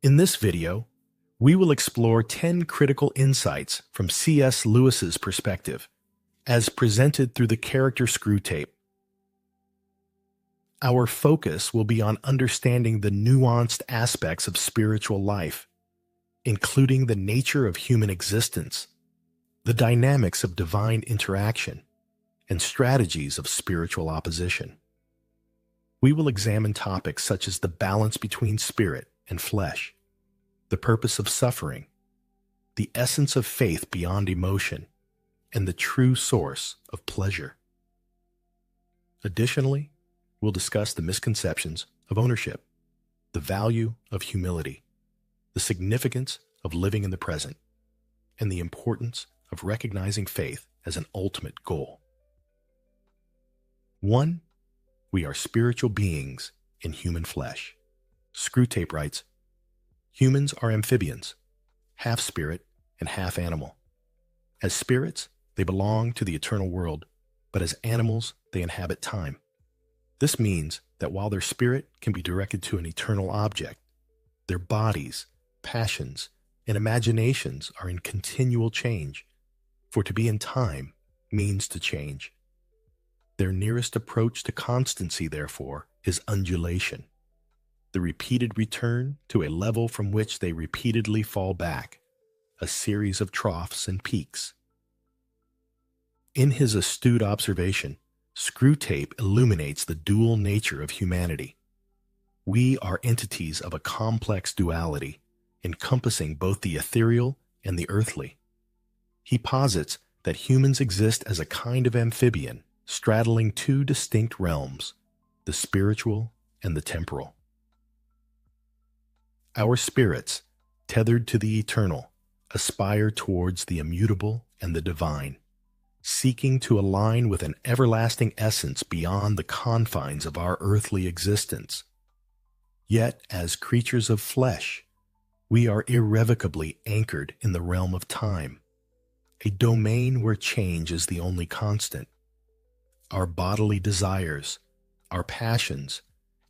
In this video, we will explore 10 critical insights from C.S. Lewis's perspective, as presented through the character Screwtape. Our focus will be on understanding the nuanced aspects of spiritual life, including the nature of human existence, the dynamics of divine interaction, and strategies of spiritual opposition. We will examine topics such as the balance between spirit and flesh, the purpose of suffering, the essence of faith beyond emotion, and the true source of pleasure. Additionally, we'll discuss the misconceptions of ownership, the value of humility, the significance of living in the present, and the importance of recognizing faith as an ultimate goal. 1. We are spiritual beings in human flesh. Screwtape writes, "Humans are amphibians, half spirit and half animal. As spirits, they belong to the eternal world, but as animals, they inhabit time. This means that while their spirit can be directed to an eternal object, their bodies, passions, and imaginations are in continual change, for to be in time means to change. Their nearest approach to constancy, therefore, is undulation, the repeated return to a level from which they repeatedly fall back, a series of troughs and peaks." In his astute observation, Screwtape illuminates the dual nature of humanity. We are entities of a complex duality, encompassing both the ethereal and the earthly. He posits that humans exist as a kind of amphibian, straddling two distinct realms, the spiritual and the temporal. Our spirits, tethered to the eternal, aspire towards the immutable and the divine, seeking to align with an everlasting essence beyond the confines of our earthly existence. Yet, as creatures of flesh, we are irrevocably anchored in the realm of time, a domain where change is the only constant. Our bodily desires, our passions,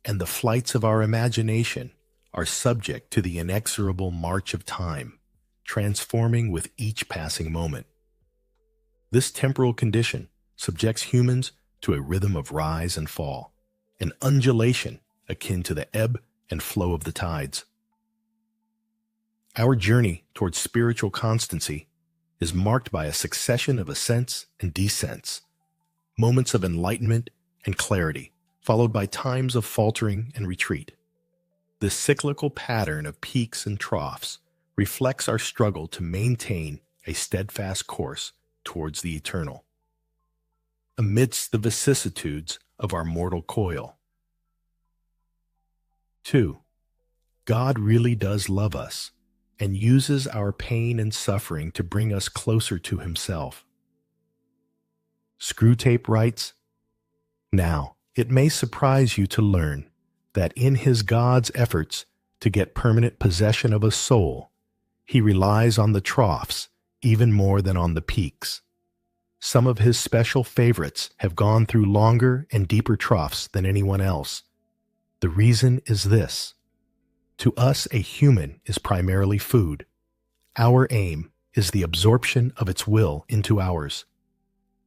and the flights of our imagination are subject to the inexorable march of time, transforming with each passing moment. This temporal condition subjects humans to a rhythm of rise and fall, an undulation akin to the ebb and flow of the tides. Our journey towards spiritual constancy is marked by a succession of ascents and descents, moments of enlightenment and clarity, followed by times of faltering and retreat. This cyclical pattern of peaks and troughs reflects our struggle to maintain a steadfast course towards the eternal, amidst the vicissitudes of our mortal coil. 2. God really does love us and uses our pain and suffering to bring us closer to Himself. Screwtape writes, "Now, it may surprise you to learn that in his God's efforts to get permanent possession of a soul, He relies on the troughs even more than on the peaks. Some of His special favorites have gone through longer and deeper troughs than anyone else. The reason is this: to us, a human is primarily food. Our aim is the absorption of its will into ours,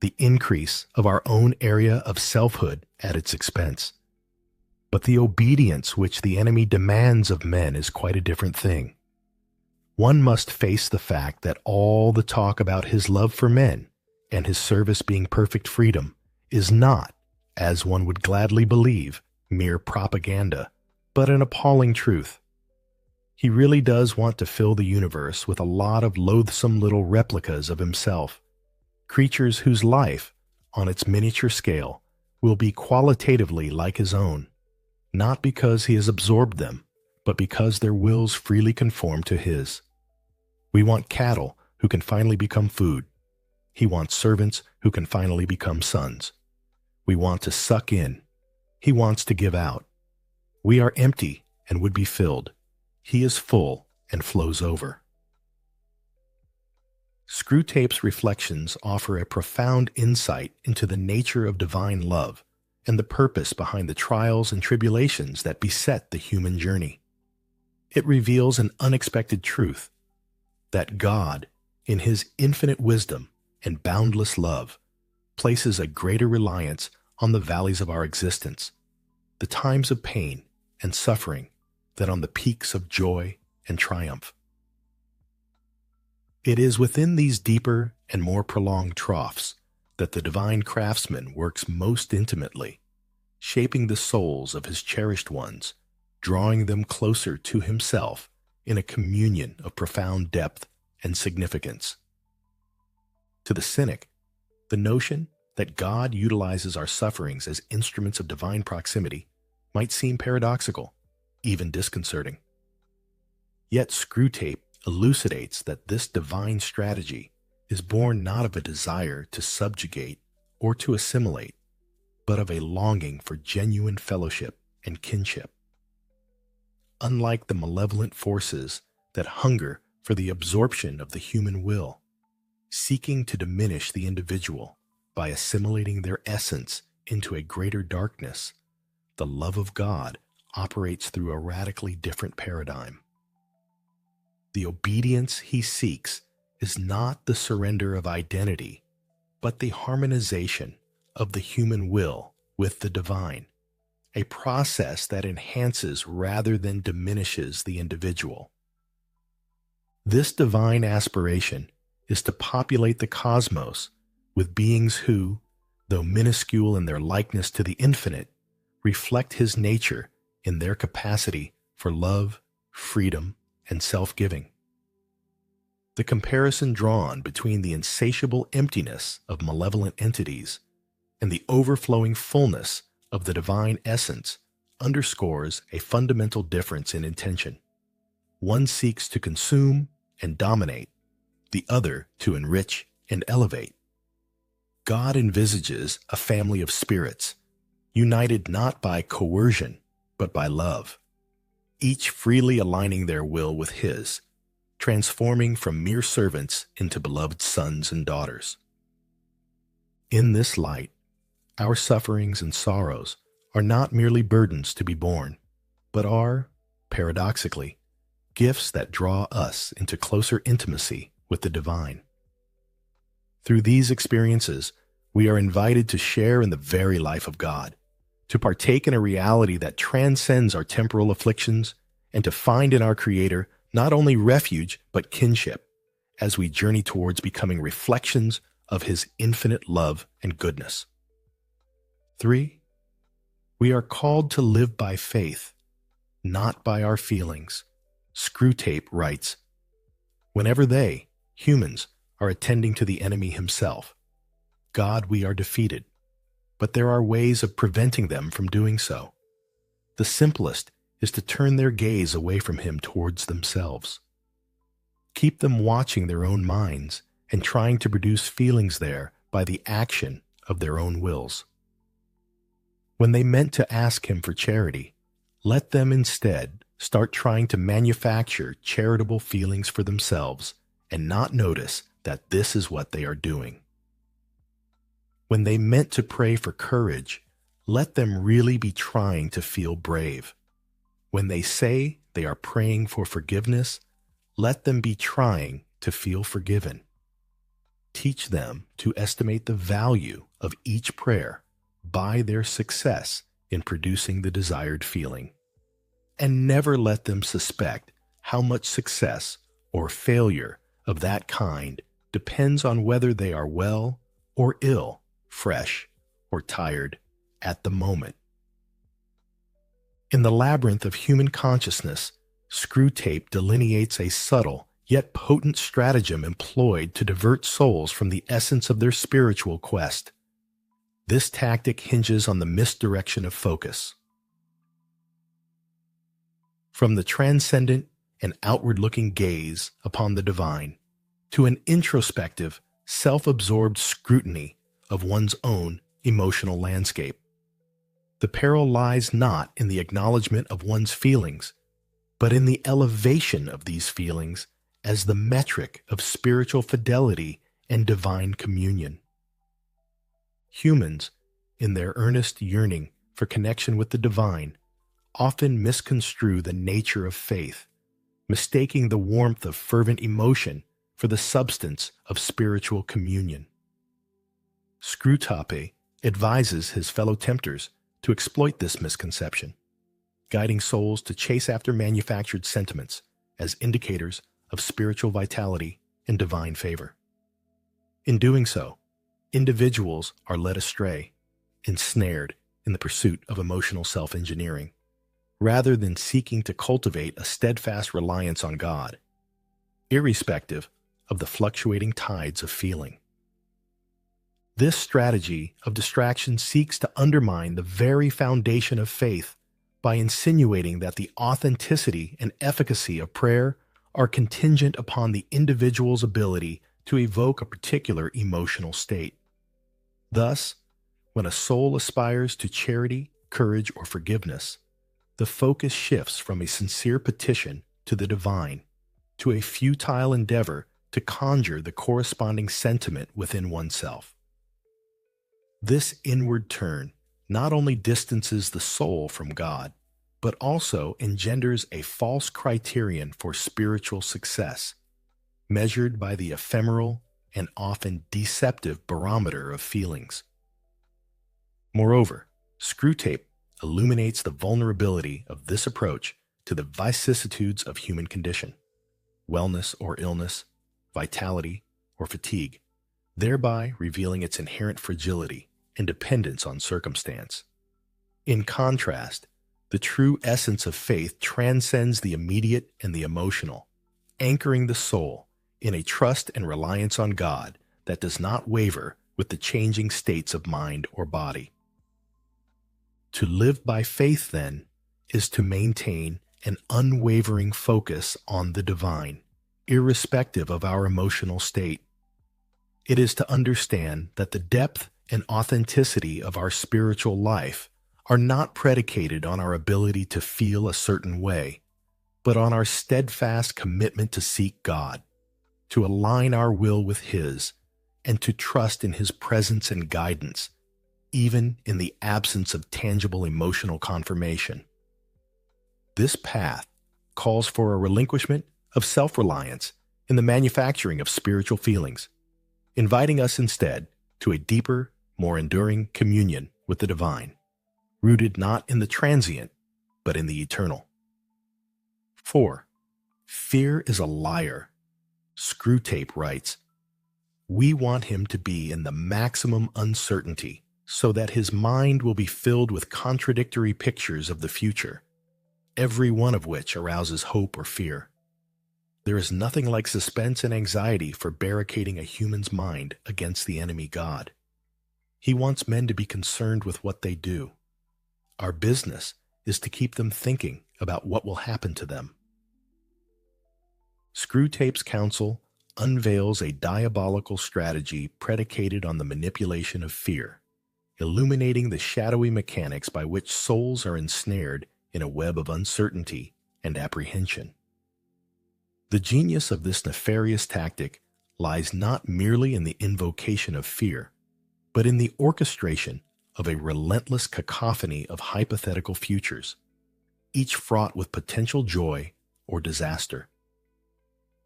the increase of our own area of selfhood at its expense. But the obedience which the enemy demands of men is quite a different thing. One must face the fact that all the talk about His love for men and His service being perfect freedom is not, as one would gladly believe, mere propaganda, but an appalling truth. He really does want to fill the universe with a lot of loathsome little replicas of Himself, creatures whose life, on its miniature scale, will be qualitatively like His own, not because He has absorbed them, but because their wills freely conform to His. We want cattle who can finally become food. He wants servants who can finally become sons. We want to suck in. He wants to give out. We are empty and would be filled. He is full and flows over." Screwtape's reflections offer a profound insight into the nature of divine love and the purpose behind the trials and tribulations that beset the human journey. It reveals an unexpected truth, that God, in his infinite wisdom and boundless love, places a greater reliance on the valleys of our existence, the times of pain and suffering, than on the peaks of joy and triumph. It is within these deeper and more prolonged troughs that the divine craftsman works most intimately, shaping the souls of his cherished ones, drawing them closer to himself in a communion of profound depth and significance. To the cynic, the notion that God utilizes our sufferings as instruments of divine proximity might seem paradoxical, even disconcerting. Yet Screwtape elucidates that this divine strategy is born not of a desire to subjugate or to assimilate, but of a longing for genuine fellowship and kinship. Unlike the malevolent forces that hunger for the absorption of the human will, seeking to diminish the individual by assimilating their essence into a greater darkness, the love of God operates through a radically different paradigm. The obedience he seeks is not the surrender of identity, but the harmonization of the human will with the divine, a process that enhances rather than diminishes the individual. This divine aspiration is to populate the cosmos with beings who, though minuscule in their likeness to the infinite, reflect his nature in their capacity for love, freedom, and self-giving. The comparison drawn between the insatiable emptiness of malevolent entities and the overflowing fullness of the divine essence underscores a fundamental difference in intention. One seeks to consume and dominate, the other to enrich and elevate. God envisages a family of spirits, united not by coercion, but by love, each freely aligning their will with his, transforming from mere servants into beloved sons and daughters. In this light, our sufferings and sorrows are not merely burdens to be borne, but are, paradoxically, gifts that draw us into closer intimacy with the divine. Through these experiences, we are invited to share in the very life of God, to partake in a reality that transcends our temporal afflictions, and to find in our Creator not only refuge but kinship, as we journey towards becoming reflections of his infinite love and goodness. 3. We are called to live by faith, not by our feelings. Screwtape writes, "Whenever they, humans, are attending to the enemy himself, God, we are defeated, but there are ways of preventing them from doing so. The simplest is to turn their gaze away from him towards themselves. Keep them watching their own minds and trying to produce feelings there by the action of their own wills. When they meant to ask him for charity, let them instead start trying to manufacture charitable feelings for themselves and not notice that this is what they are doing. When they meant to pray for courage, let them really be trying to feel brave. When they say they are praying for forgiveness, let them be trying to feel forgiven. Teach them to estimate the value of each prayer by their success in producing the desired feeling. And never let them suspect how much success or failure of that kind depends on whether they are well or ill, fresh or tired at the moment. In the labyrinth of human consciousness, Screwtape delineates a subtle yet potent stratagem employed to divert souls from the essence of their spiritual quest. This tactic hinges on the misdirection of focus. From the transcendent and outward-looking gaze upon the divine to an introspective, self-absorbed scrutiny of one's own emotional landscape. The peril lies not in the acknowledgement of one's feelings, but in the elevation of these feelings as the metric of spiritual fidelity and divine communion. Humans, in their earnest yearning for connection with the divine, often misconstrue the nature of faith mistaking the warmth of fervent emotion for the substance of spiritual communion. Screwtape advises his fellow tempters to exploit this misconception, guiding souls to chase after manufactured sentiments as indicators of spiritual vitality and divine favor. In doing so, individuals are led astray, ensnared in the pursuit of emotional self-engineering, rather than seeking to cultivate a steadfast reliance on God, irrespective of the fluctuating tides of feeling. This strategy of distraction seeks to undermine the very foundation of faith by insinuating that the authenticity and efficacy of prayer are contingent upon the individual's ability to evoke a particular emotional state. Thus, when a soul aspires to charity, courage, or forgiveness, the focus shifts from a sincere petition to the divine to a futile endeavor to conjure the corresponding sentiment within oneself. This inward turn not only distances the soul from God, but also engenders a false criterion for spiritual success, measured by the ephemeral and often deceptive barometer of feelings. Moreover, Screwtape illuminates the vulnerability of this approach to the vicissitudes of human condition, wellness or illness, vitality or fatigue, thereby revealing its inherent fragility and dependence on circumstance. In contrast, the true essence of faith transcends the immediate and the emotional, anchoring the soul in a trust and reliance on God that does not waver with the changing states of mind or body. To live by faith, then, is to maintain an unwavering focus on the divine, irrespective of our emotional state. It is to understand that the depth and authenticity of our spiritual life are not predicated on our ability to feel a certain way, but on our steadfast commitment to seek God, to align our will with His, and to trust in His presence and guidance, even in the absence of tangible emotional confirmation. This path calls for a relinquishment of self-reliance in the manufacturing of spiritual feelings, inviting us instead to a deeper, more enduring communion with the divine, rooted not in the transient, but in the eternal. 4. Fear is a liar. Screwtape writes, "We want him to be in the maximum uncertainty so that his mind will be filled with contradictory pictures of the future, every one of which arouses hope or fear. There is nothing like suspense and anxiety for barricading a human's mind against the enemy God. He wants men to be concerned with what they do. Our business is to keep them thinking about what will happen to them." Screwtape's counsel unveils a diabolical strategy predicated on the manipulation of fear, illuminating the shadowy mechanics by which souls are ensnared in a web of uncertainty and apprehension. The genius of this nefarious tactic lies not merely in the invocation of fear, but in the orchestration of a relentless cacophony of hypothetical futures, each fraught with potential joy or disaster.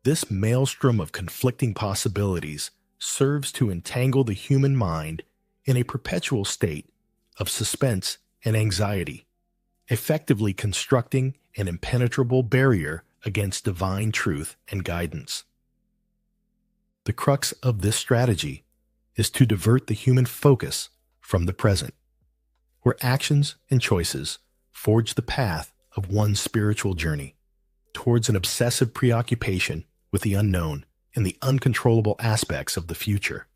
This maelstrom of conflicting possibilities serves to entangle the human mind in a perpetual state of suspense and anxiety, effectively constructing an impenetrable barrier against divine truth and guidance. The crux of this strategy is to divert the human focus from the present, where actions and choices forge the path of one's spiritual journey towards an obsessive preoccupation with the unknown and the uncontrollable aspects of the future.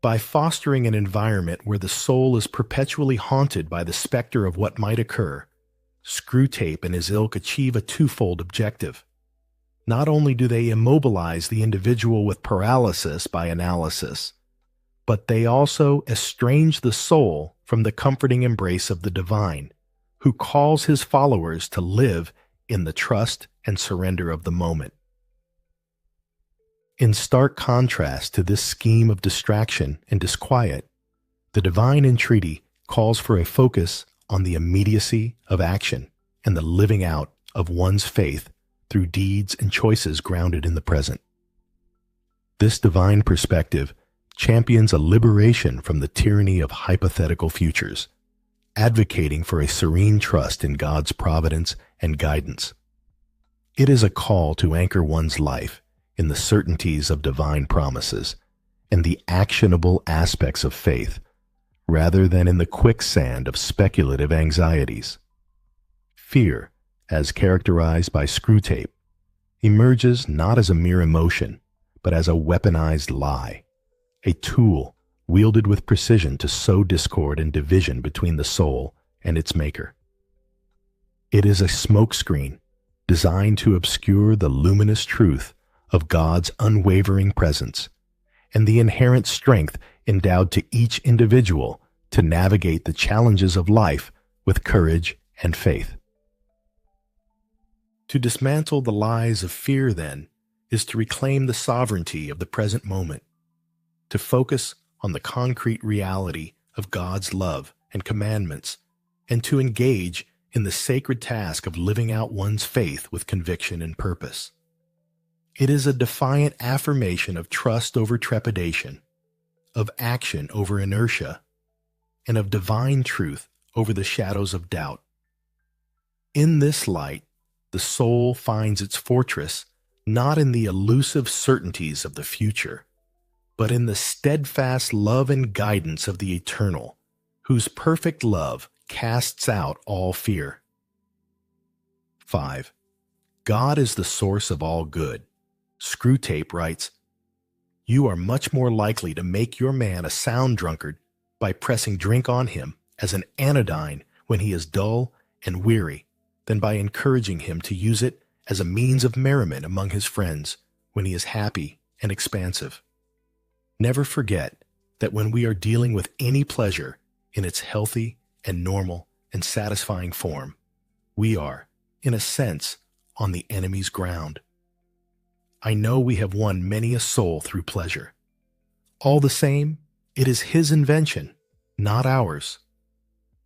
By fostering an environment where the soul is perpetually haunted by the specter of what might occur, Screwtape and his ilk achieve a twofold objective. Not only do they immobilize the individual with paralysis by analysis, but they also estrange the soul from the comforting embrace of the divine, who calls his followers to live in the trust and surrender of the moment. In stark contrast to this scheme of distraction and disquiet, the divine entreaty calls for a focus on the immediacy of action and the living out of one's faith through deeds and choices grounded in the present. This divine perspective champions a liberation from the tyranny of hypothetical futures, advocating for a serene trust in God's providence and guidance. It is a call to anchor one's life in the certainties of divine promises and the actionable aspects of faith, rather than in the quicksand of speculative anxieties. Fear, as characterized by Screwtape, emerges not as a mere emotion, but as a weaponized lie, a tool wielded with precision to sow discord and division between the soul and its maker. It is a smokescreen designed to obscure the luminous truth of God's unwavering presence and the inherent strength endowed to each individual to navigate the challenges of life with courage and faith. To dismantle the lies of fear, then, is to reclaim the sovereignty of the present moment, to focus on the concrete reality of God's love and commandments, and to engage in the sacred task of living out one's faith with conviction and purpose. It is a defiant affirmation of trust over trepidation, of action over inertia, and of divine truth over the shadows of doubt. In this light, the soul finds its fortress not in the elusive certainties of the future, but in the steadfast love and guidance of the eternal, whose perfect love casts out all fear. 5. God is the source of all good. Screwtape writes, "You are much more likely to make your man a sound drunkard by pressing drink on him as an anodyne when he is dull and weary than by encouraging him to use it as a means of merriment among his friends when he is happy and expansive." Never forget that when we are dealing with any pleasure in its healthy and normal and satisfying form, we are, in a sense, on the enemy's ground. I know we have won many a soul through pleasure. All the same, it is his invention, not ours.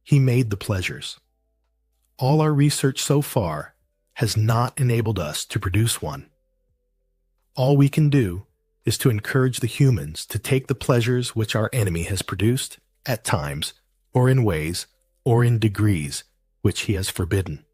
He made the pleasures. All our research so far has not enabled us to produce one. All we can do is to encourage the humans to take the pleasures which our enemy has produced, at times, or in ways, or in degrees, which he has forbidden.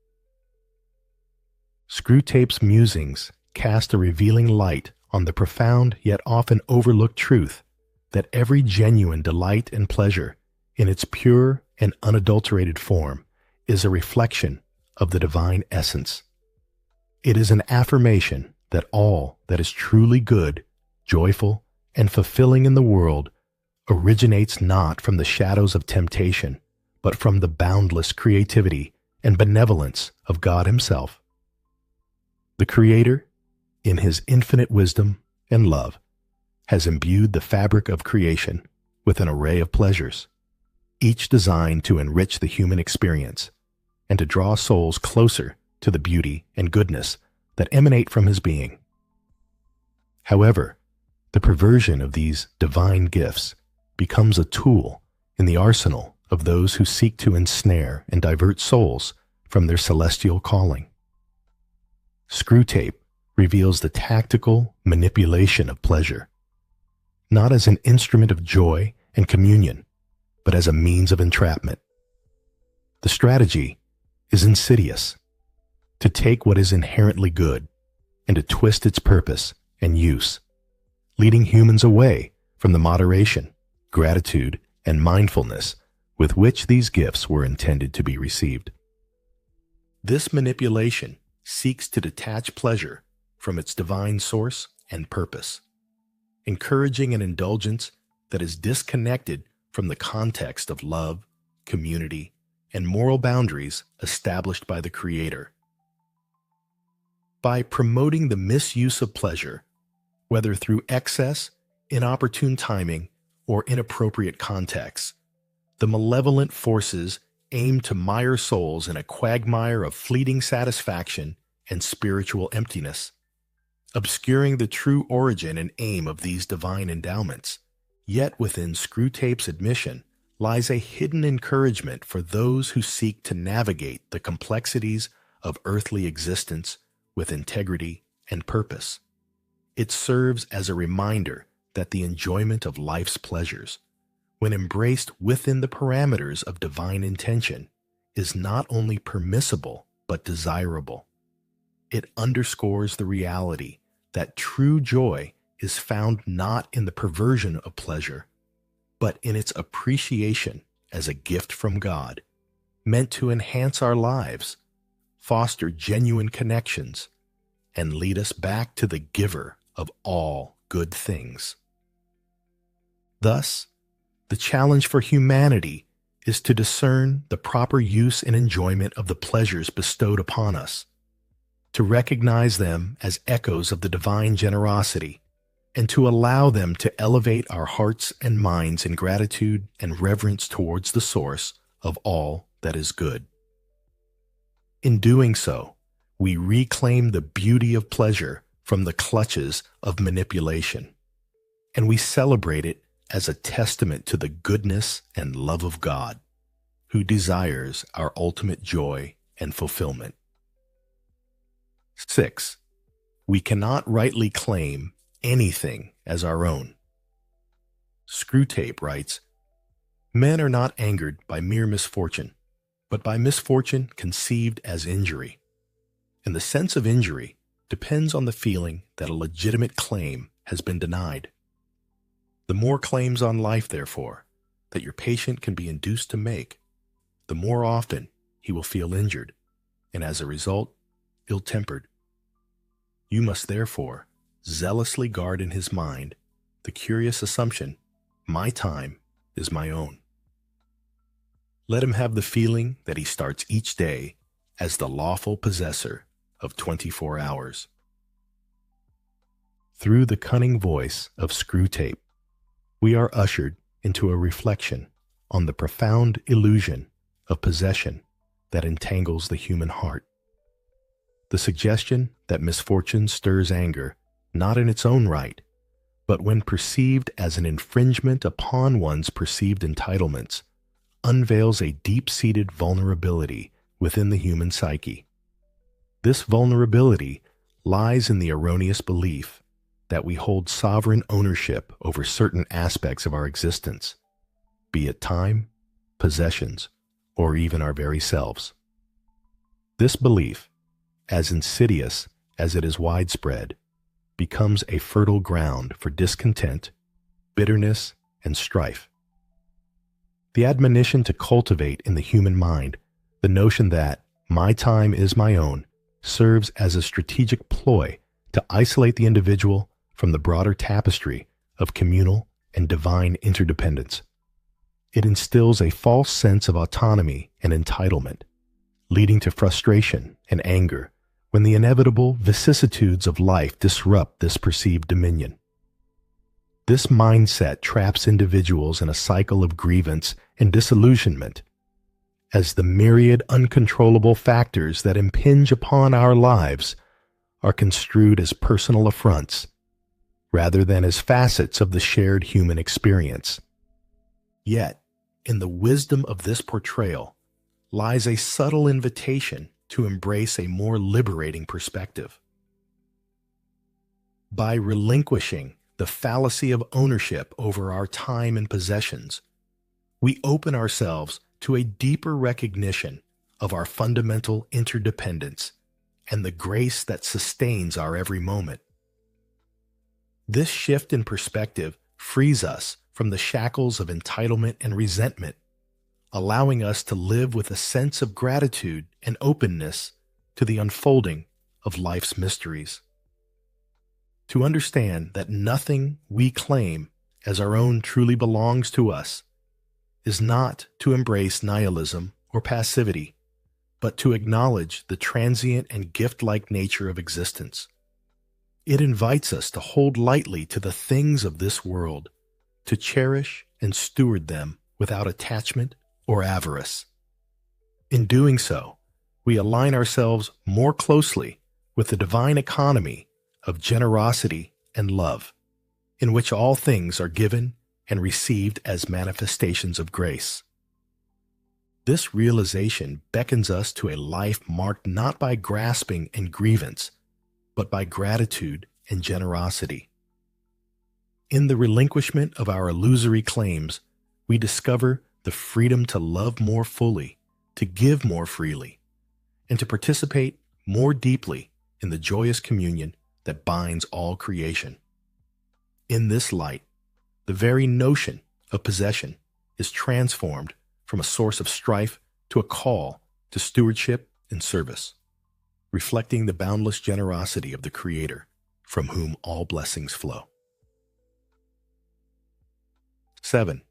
Screwtape's musings cast a revealing light on the profound yet often overlooked truth that every genuine delight and pleasure, in its pure and unadulterated form, is a reflection of the divine essence. It is an affirmation that all that is truly good, joyful, and fulfilling in the world originates not from the shadows of temptation, but from the boundless creativity and benevolence of God Himself. The Creator, in His infinite wisdom and love, has imbued the fabric of creation with an array of pleasures, each designed to enrich the human experience and to draw souls closer to the beauty and goodness that emanate from His being. However, the perversion of these divine gifts becomes a tool in the arsenal of those who seek to ensnare and divert souls from their celestial calling. Screwtape reveals the tactical manipulation of pleasure, not as an instrument of joy and communion, but as a means of entrapment. The strategy is insidious: to take what is inherently good and to twist its purpose and use, leading humans away from the moderation, gratitude, and mindfulness with which these gifts were intended to be received. This manipulation seeks to detach pleasure from its divine source and purpose, encouraging an indulgence that is disconnected from the context of love, community, and moral boundaries established by the Creator. By promoting the misuse of pleasure, whether through excess, inopportune timing, or inappropriate contexts, the malevolent forces aim to mire souls in a quagmire of fleeting satisfaction and spiritual emptiness, obscuring the true origin and aim of these divine endowments. Yet within Screwtape's admission lies a hidden encouragement for those who seek to navigate the complexities of earthly existence with integrity and purpose. It serves as a reminder that the enjoyment of life's pleasures, when embraced within the parameters of divine intention, is not only permissible but desirable. It underscores the reality that true joy is found not in the perversion of pleasure, but in its appreciation as a gift from God, meant to enhance our lives, foster genuine connections, and lead us back to the giver of all good things. Thus, the challenge for humanity is to discern the proper use and enjoyment of the pleasures bestowed upon us, to recognize them as echoes of the divine generosity, and to allow them to elevate our hearts and minds in gratitude and reverence towards the source of all that is good. In doing so, we reclaim the beauty of pleasure from the clutches of manipulation, and we celebrate it as a testament to the goodness and love of God, who desires our ultimate joy and fulfillment. 6. We cannot rightly claim anything as our own. Screwtape writes, "Men are not angered by mere misfortune, but by misfortune conceived as injury. And the sense of injury depends on the feeling that a legitimate claim has been denied. The more claims on life, therefore, that your patient can be induced to make, the more often he will feel injured, and as a result, ill-tempered. You must therefore zealously guard in his mind the curious assumption, my time is my own. Let him have the feeling that he starts each day as the lawful possessor of 24 hours. Through the cunning voice of Screwtape, we are ushered into a reflection on the profound illusion of possession that entangles the human heart. The suggestion that misfortune stirs anger not in its own right, but when perceived as an infringement upon one's perceived entitlements, unveils a deep-seated vulnerability within the human psyche. This vulnerability lies in the erroneous belief that we hold sovereign ownership over certain aspects of our existence, be it time, possessions, or even our very selves. This belief, as insidious as it is widespread, becomes a fertile ground for discontent, bitterness, and strife. The admonition to cultivate in the human mind the notion that my time is my own serves as a strategic ploy to isolate the individual from the broader tapestry of communal and divine interdependence. It instills a false sense of autonomy and entitlement, leading to frustration and anger when the inevitable vicissitudes of life disrupt this perceived dominion. This mindset traps individuals in a cycle of grievance and disillusionment, as the myriad uncontrollable factors that impinge upon our lives are construed as personal affronts, rather than as facets of the shared human experience. Yet, in the wisdom of this portrayal lies a subtle invitation to embrace a more liberating perspective. By relinquishing the fallacy of ownership over our time and possessions, we open ourselves to a deeper recognition of our fundamental interdependence and the grace that sustains our every moment. This shift in perspective frees us from the shackles of entitlement and resentment, allowing us to live with a sense of gratitude and openness to the unfolding of life's mysteries. To understand that nothing we claim as our own truly belongs to us is not to embrace nihilism or passivity, but to acknowledge the transient and gift-like nature of existence. It invites us to hold lightly to the things of this world, to cherish and steward them without attachment or avarice. In doing so, we align ourselves more closely with the divine economy of generosity and love, in which all things are given and received as manifestations of grace. This realization beckons us to a life marked not by grasping and grievance, but by gratitude and generosity. In the relinquishment of our illusory claims, we discover the freedom to love more fully, to give more freely, and to participate more deeply in the joyous communion that binds all creation. In this light, the very notion of possession is transformed from a source of strife to a call to stewardship and service, reflecting the boundless generosity of the Creator, from whom all blessings flow. 7.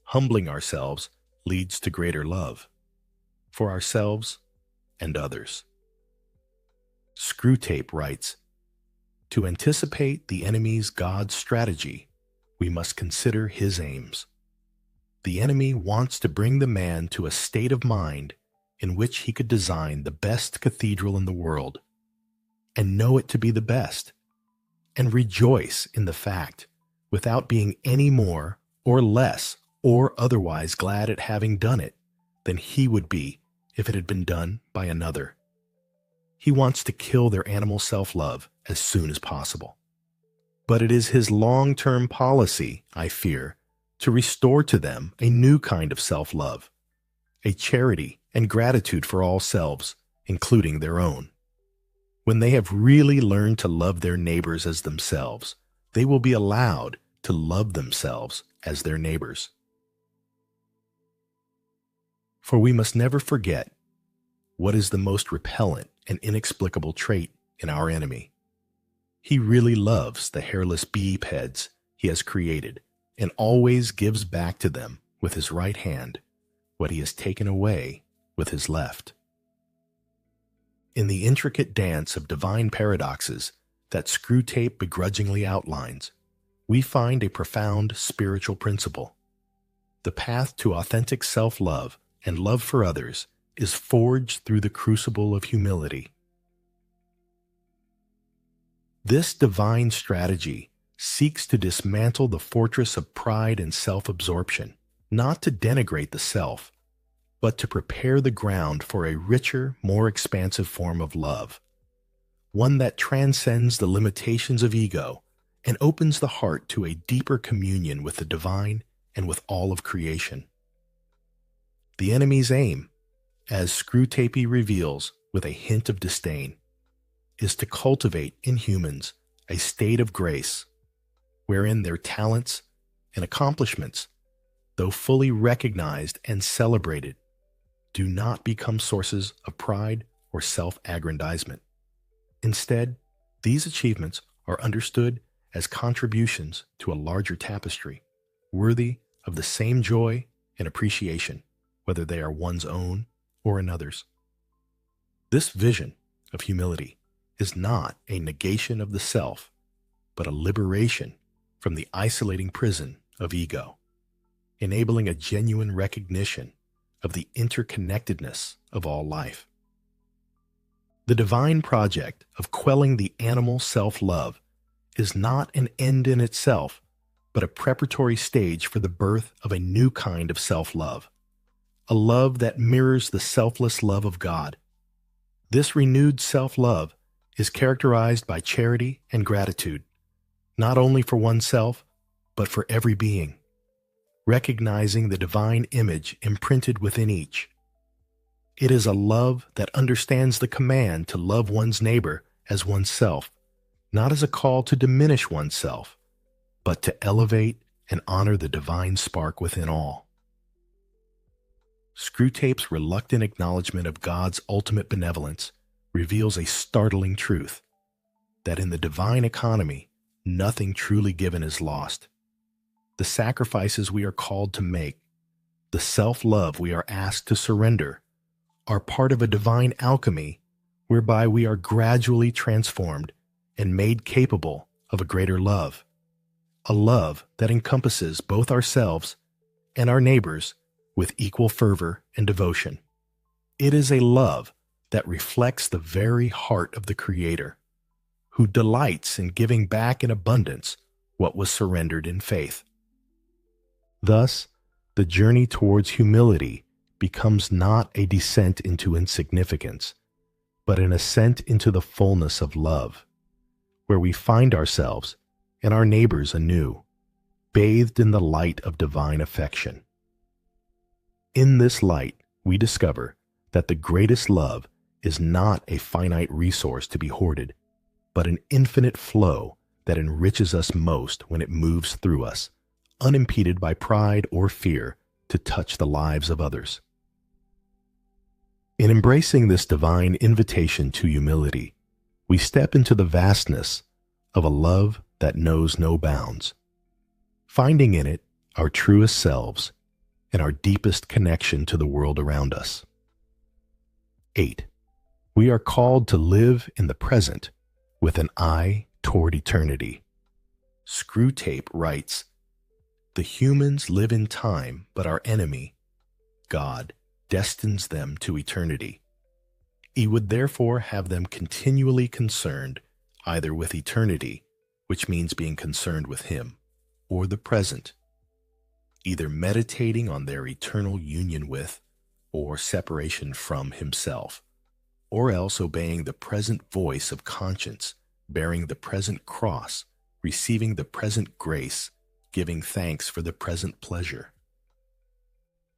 Humbling ourselves leads to greater love for ourselves and others. Screwtape writes, "To anticipate the enemy's God's strategy, we must consider his aims. The enemy wants to bring the man to a state of mind in which he could design the best cathedral in the world, and know it to be the best, and rejoice in the fact without being any more or less or otherwise glad at having done it than he would be if it had been done by another. He wants to kill their animal self-love as soon as possible. But it is his long-term policy, I fear, to restore to them a new kind of self-love, a charity and gratitude for all selves, including their own. When they have really learned to love their neighbors as themselves, they will be allowed to love themselves as their neighbors. For we must never forget what is the most repellent and inexplicable trait in our enemy. He really loves the hairless bipeds he has created and always gives back to them with his right hand what he has taken away with his left. In the intricate dance of divine paradoxes that Screwtape begrudgingly outlines, we find a profound spiritual principle. The path to authentic self-love and love for others is forged through the crucible of humility. This divine strategy seeks to dismantle the fortress of pride and self-absorption, not to denigrate the self, but to prepare the ground for a richer, more expansive form of love, one that transcends the limitations of ego and opens the heart to a deeper communion with the divine and with all of creation. The enemy's aim, as Screwtape reveals with a hint of disdain, is to cultivate in humans a state of grace wherein their talents and accomplishments, though fully recognized and celebrated, do not become sources of pride or self-aggrandizement. Instead, these achievements are understood as contributions to a larger tapestry, worthy of the same joy and appreciation, whether they are one's own or another's. This vision of humility is not a negation of the self, but a liberation from the isolating prison of ego, enabling a genuine recognition of the interconnectedness of all life. The divine project of quelling the animal self-love is not an end in itself, but a preparatory stage for the birth of a new kind of self-love, a love that mirrors the selfless love of God. This renewed self-love is characterized by charity and gratitude, not only for oneself, but for every being, recognizing the divine image imprinted within each. It is a love that understands the command to love one's neighbor as oneself, not as a call to diminish oneself, but to elevate and honor the divine spark within all. Screwtape's reluctant acknowledgement of God's ultimate benevolence reveals a startling truth, that in the divine economy, nothing truly given is lost. The sacrifices we are called to make, the self-love we are asked to surrender, are part of a divine alchemy whereby we are gradually transformed and made capable of a greater love, a love that encompasses both ourselves and our neighbors with equal fervor and devotion. It is a love that reflects the very heart of the Creator, who delights in giving back in abundance what was surrendered in faith. Thus, the journey towards humility becomes not a descent into insignificance, but an ascent into the fullness of love, where we find ourselves and our neighbors anew, bathed in the light of divine affection. In this light, we discover that the greatest love is not a finite resource to be hoarded, but an infinite flow that enriches us most when it moves through us, unimpeded by pride or fear, to touch the lives of others. In embracing this divine invitation to humility, we step into the vastness of a love that knows no bounds, finding in it our truest selves and our deepest connection to the world around us. 8. We are called to live in the present with an eye toward eternity. Screwtape writes, "The humans live in time, but our enemy, God, destines them to eternity. He would therefore have them continually concerned either with eternity, which means being concerned with Him, or the present, either meditating on their eternal union with or separation from Himself, or else obeying the present voice of conscience, bearing the present cross, receiving the present grace, giving thanks for the present pleasure."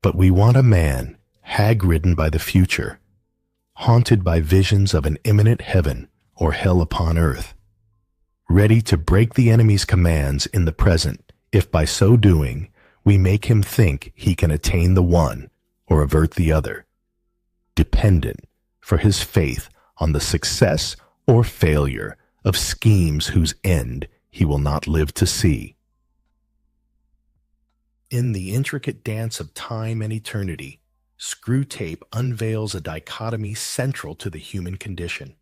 But we want a man hag-ridden by the future, haunted by visions of an imminent heaven or hell upon earth, ready to break the enemy's commands in the present if by so doing we make him think he can attain the one or avert the other, dependent for his faith on the success or failure of schemes whose end he will not live to see. In the intricate dance of time and eternity, Screwtape unveils a dichotomy central to the human condition: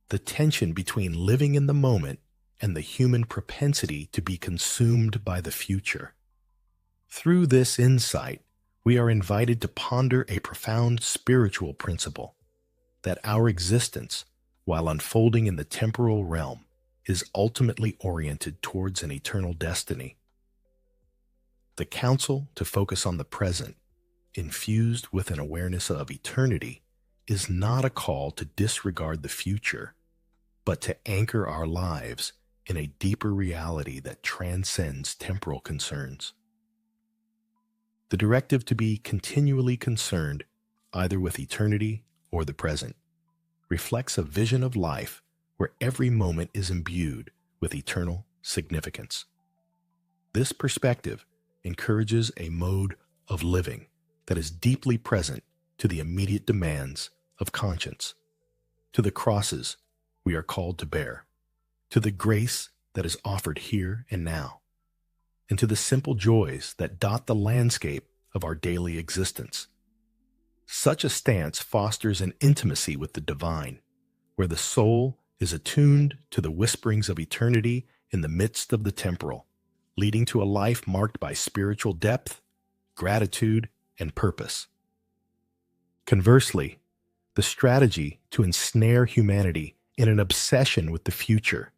the tension between living in the moment and the human propensity to be consumed by the future. Through this insight, we are invited to ponder a profound spiritual principle: that our existence, while unfolding in the temporal realm, is ultimately oriented towards an eternal destiny. The counsel to focus on the present, infused with an awareness of eternity, is not a call to disregard the future, but to anchor our lives in a deeper reality that transcends temporal concerns. The directive to be continually concerned either with eternity or the present reflects a vision of life where every moment is imbued with eternal significance. This perspective encourages a mode of living that is deeply present to the immediate demands of conscience, to the crosses we are called to bear, to the grace that is offered here and now, and to the simple joys that dot the landscape of our daily existence. Such a stance fosters an intimacy with the divine, where the soul is attuned to the whisperings of eternity in the midst of the temporal, leading to a life marked by spiritual depth, gratitude, and purpose. Conversely, the strategy to ensnare humanity in an obsession with the future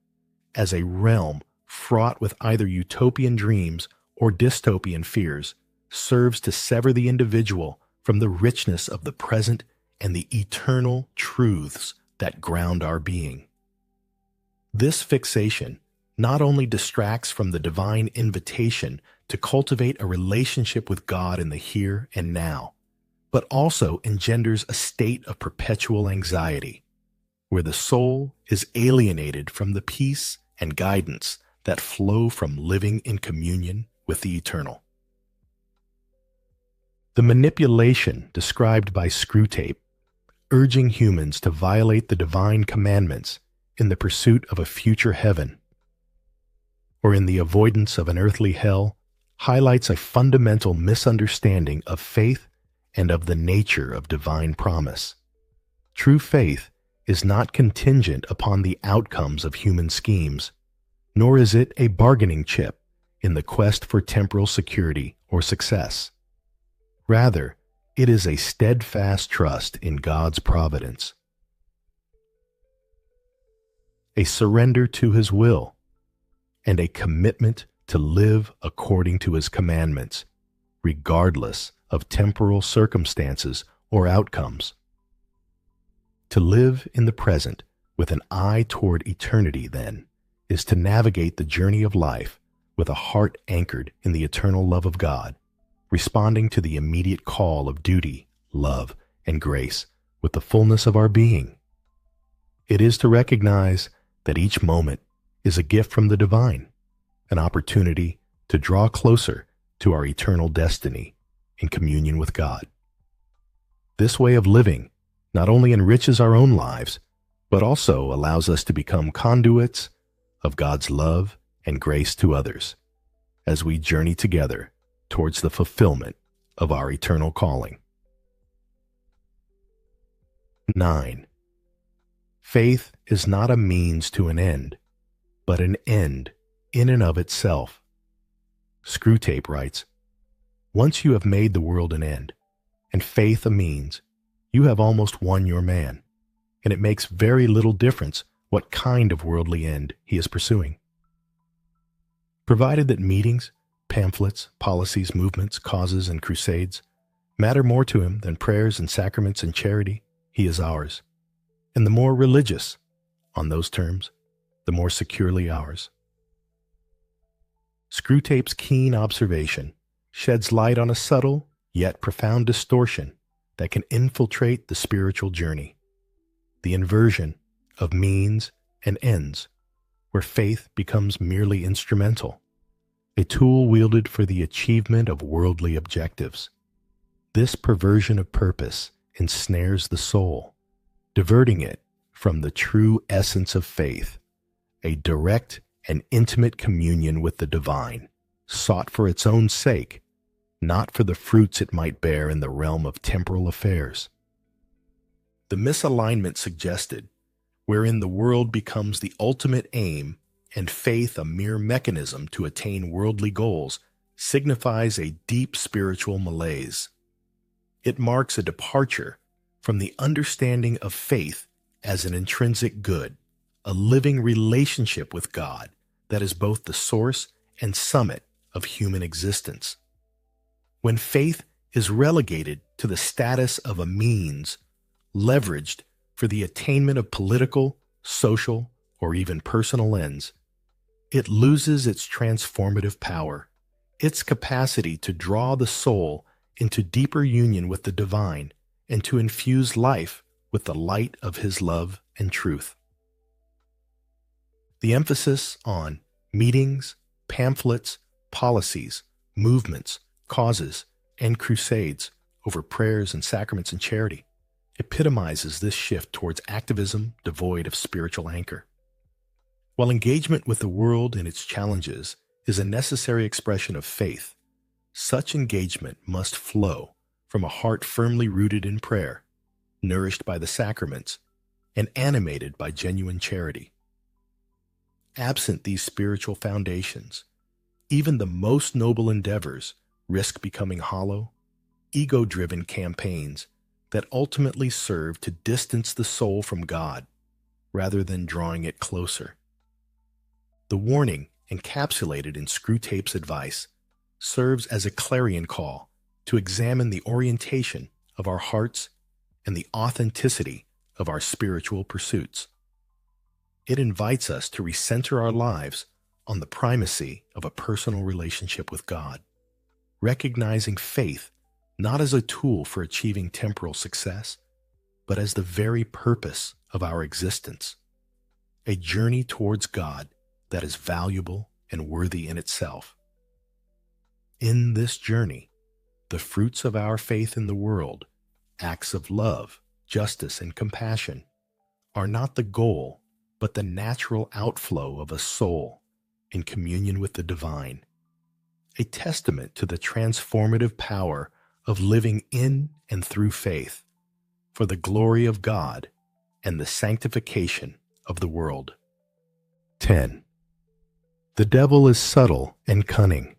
as a realm fraught with either utopian dreams or dystopian fears serves to sever the individual from the richness of the present and the eternal truths that ground our being. This fixation not only distracts from the divine invitation to cultivate a relationship with God in the here and now, but also engenders a state of perpetual anxiety, where the soul is alienated from the peace and guidance that flow from living in communion with the eternal. The manipulation described by Screwtape, urging humans to violate the divine commandments in the pursuit of a future heaven, or in the avoidance of an earthly hell, highlights a fundamental misunderstanding of faith and of the nature of divine promise. True faith is not contingent upon the outcomes of human schemes, nor is it a bargaining chip in the quest for temporal security or success. Rather, it is a steadfast trust in God's providence, a surrender to His will, and a commitment to live according to His commandments, regardless of temporal circumstances or outcomes. To live in the present with an eye toward eternity, then, is to navigate the journey of life with a heart anchored in the eternal love of God, responding to the immediate call of duty, love, and grace with the fullness of our being. It is to recognize that each moment is a gift from the divine, an opportunity to draw closer to our eternal destiny in communion with God. This way of living not only enriches our own lives, but also allows us to become conduits of God's love and grace to others as we journey together towards the fulfillment of our eternal calling. 9. Faith is not a means to an end, but an end in and of itself. Screwtape writes, "Once you have made the world an end, and faith a means, you have almost won your man, and it makes very little difference what kind of worldly end he is pursuing. Provided that meetings, pamphlets, policies, movements, causes, and crusades matter more to him than prayers and sacraments and charity, he is ours, and the more religious, on those terms, the more securely ours." Screwtape's keen observation sheds light on a subtle yet profound distortion that can infiltrate the spiritual journey, the inversion of means and ends, where faith becomes merely instrumental, a tool wielded for the achievement of worldly objectives. This perversion of purpose ensnares the soul, diverting it from the true essence of faith, a direct and intimate communion with the divine, sought for its own sake, not for the fruits it might bear in the realm of temporal affairs. The misalignment suggested, wherein the world becomes the ultimate aim and faith a mere mechanism to attain worldly goals, signifies a deep spiritual malaise. It marks a departure from the understanding of faith as an intrinsic good, a living relationship with God that is both the source and summit of human existence. When faith is relegated to the status of a means, leveraged for the attainment of political, social, or even personal ends, it loses its transformative power, its capacity to draw the soul into deeper union with the divine and to infuse life with the light of his love and truth. The emphasis on meetings, pamphlets, policies, movements, causes, and crusades over prayers and sacraments and charity epitomizes this shift towards activism devoid of spiritual anchor. While engagement with the world and its challenges is a necessary expression of faith, such engagement must flow from a heart firmly rooted in prayer, nourished by the sacraments, and animated by genuine charity. Absent these spiritual foundations, even the most noble endeavors risk becoming hollow, ego-driven campaigns that ultimately serve to distance the soul from God rather than drawing it closer. The warning encapsulated in Screwtape's advice serves as a clarion call to examine the orientation of our hearts and the authenticity of our spiritual pursuits. It invites us to recenter our lives on the primacy of a personal relationship with God, recognizing faith not as a tool for achieving temporal success, but as the very purpose of our existence, a journey towards God that is valuable and worthy in itself. In this journey, the fruits of our faith in the world, acts of love, justice, and compassion, are not the goal, but the natural outflow of a soul in communion with the divine, a testament to the transformative power of living in and through faith, for the glory of God and the sanctification of the world. 10. The devil is subtle and cunning.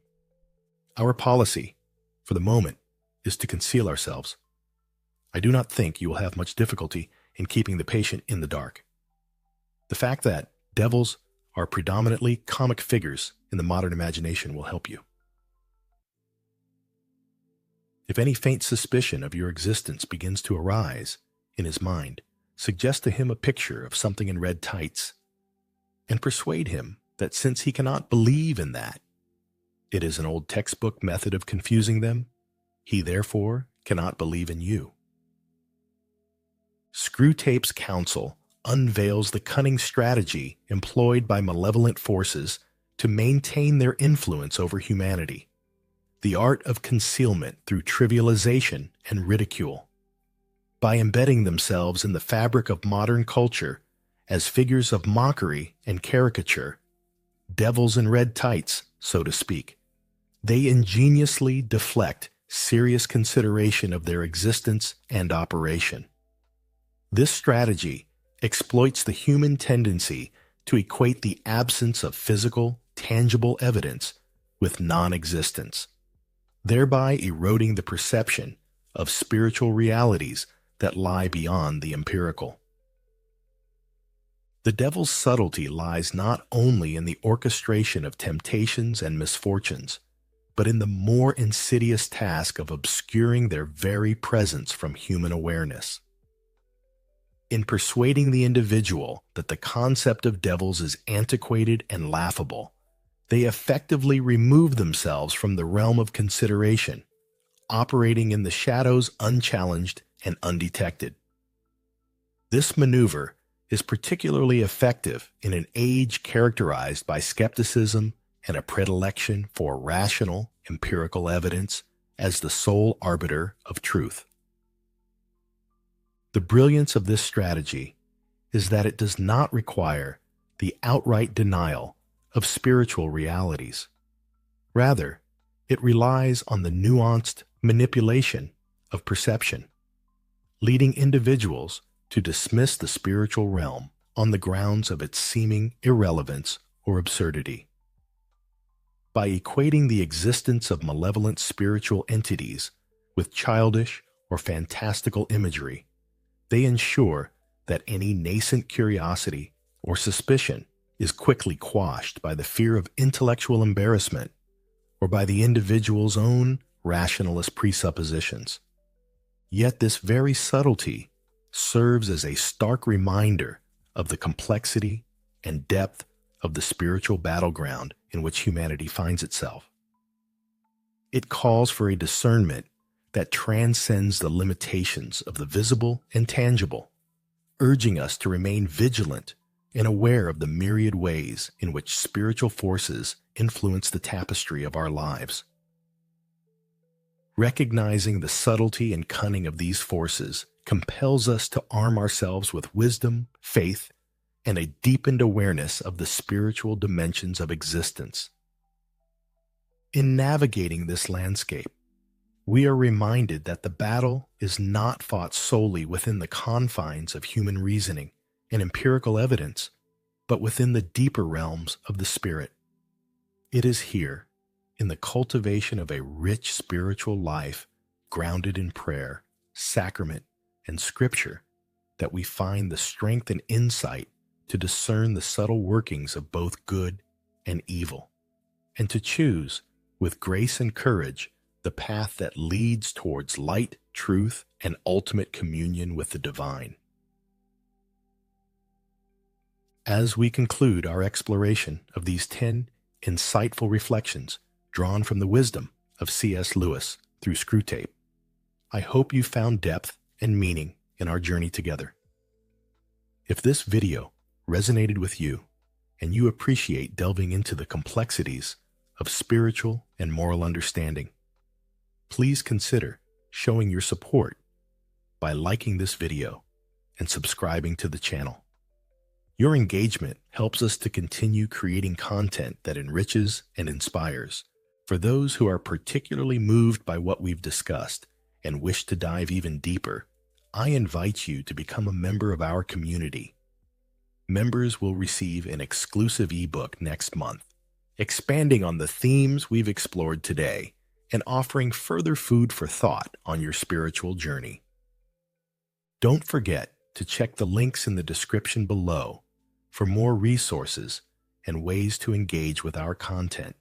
Our policy, for the moment, is to conceal ourselves. I do not think you will have much difficulty in keeping the patient in the dark. The fact that devils are predominantly comic figures in the modern imagination will help you. If any faint suspicion of your existence begins to arise in his mind, suggest to him a picture of something in red tights, and persuade him that since he cannot believe in that, it is an old textbook method of confusing them, he therefore cannot believe in you. Screwtape's counsel unveils the cunning strategy employed by malevolent forces to maintain their influence over humanity, the art of concealment through trivialization and ridicule. By embedding themselves in the fabric of modern culture as figures of mockery and caricature, devils in red tights, so to speak, they ingeniously deflect serious consideration of their existence and operation. This strategy exploits the human tendency to equate the absence of physical, tangible evidence with non-existence, thereby eroding the perception of spiritual realities that lie beyond the empirical. The devil's subtlety lies not only in the orchestration of temptations and misfortunes, but in the more insidious task of obscuring their very presence from human awareness. In persuading the individual that the concept of devils is antiquated and laughable, they effectively remove themselves from the realm of consideration, operating in the shadows unchallenged and undetected. This maneuver is particularly effective in an age characterized by skepticism and a predilection for rational, empirical evidence as the sole arbiter of truth. The brilliance of this strategy is that it does not require the outright denial of spiritual realities. Rather, it relies on the nuanced manipulation of perception, leading individuals to dismiss the spiritual realm on the grounds of its seeming irrelevance or absurdity. By equating the existence of malevolent spiritual entities with childish or fantastical imagery, they ensure that any nascent curiosity or suspicion is quickly quashed by the fear of intellectual embarrassment or by the individual's own rationalist presuppositions. Yet this very subtlety serves as a stark reminder of the complexity and depth of the spiritual battleground in which humanity finds itself. It calls for a discernment that transcends the limitations of the visible and tangible, urging us to remain vigilant and aware of the myriad ways in which spiritual forces influence the tapestry of our lives. Recognizing the subtlety and cunning of these forces compels us to arm ourselves with wisdom, faith, and a deepened awareness of the spiritual dimensions of existence. In navigating this landscape, we are reminded that the battle is not fought solely within the confines of human reasoning and empirical evidence, but within the deeper realms of the spirit. It is here, in the cultivation of a rich spiritual life grounded in prayer, sacrament, and scripture, that we find the strength and insight to discern the subtle workings of both good and evil, and to choose, with grace and courage, the path that leads towards light, truth, and ultimate communion with the divine. As we conclude our exploration of these 10 insightful reflections drawn from the wisdom of C.S. Lewis through Screwtape, I hope you found depth and meaning in our journey together. If this video resonated with you and you appreciate delving into the complexities of spiritual and moral understanding, please consider showing your support by liking this video and subscribing to the channel. Your engagement helps us to continue creating content that enriches and inspires. For those who are particularly moved by what we've discussed and wish to dive even deeper, I invite you to become a member of our community. Members will receive an exclusive ebook next month, expanding on the themes we've explored today and offering further food for thought on your spiritual journey. Don't forget to check the links in the description below for more resources and ways to engage with our content.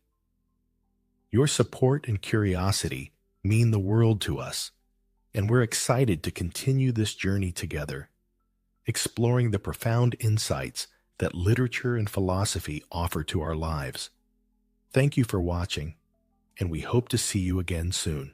Your support and curiosity mean the world to us, and we're excited to continue this journey together, exploring the profound insights that literature and philosophy offer to our lives. Thank you for watching, and we hope to see you again soon.